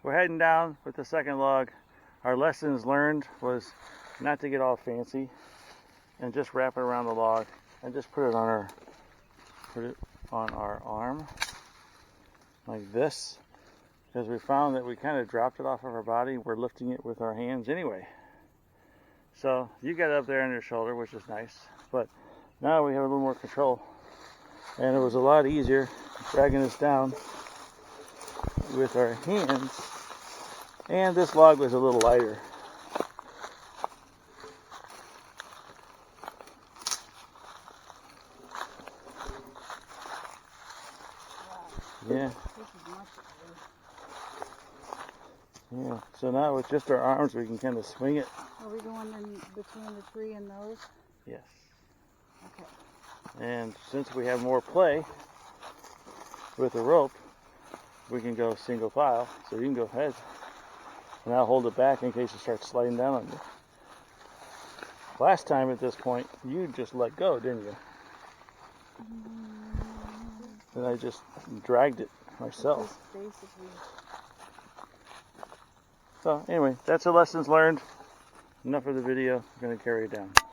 we're heading down with the second log. Our lessons learned was not to get all fancy and just wrap it around the log and just put it on our arm like this, because we found that we kind of dropped it off of our body. We're lifting it with our hands anyway. So you got it up there on your shoulder, which is nice, but now we have a little more control, and it was a lot easier dragging this down with our hands, and this log was a little lighter. Yeah. Yeah. So now with just our arms, we can kind of swing it. Are we going in between the tree and those? Yes. Okay. And since we have more play with the rope, we can go single file. So you can go ahead, and I'll hold it back in case it starts sliding down on you. Last time at this point, you just let go, didn't you? And I just dragged it myself. So anyway, that's the lessons learned. Enough of the video. I'm going to carry it down.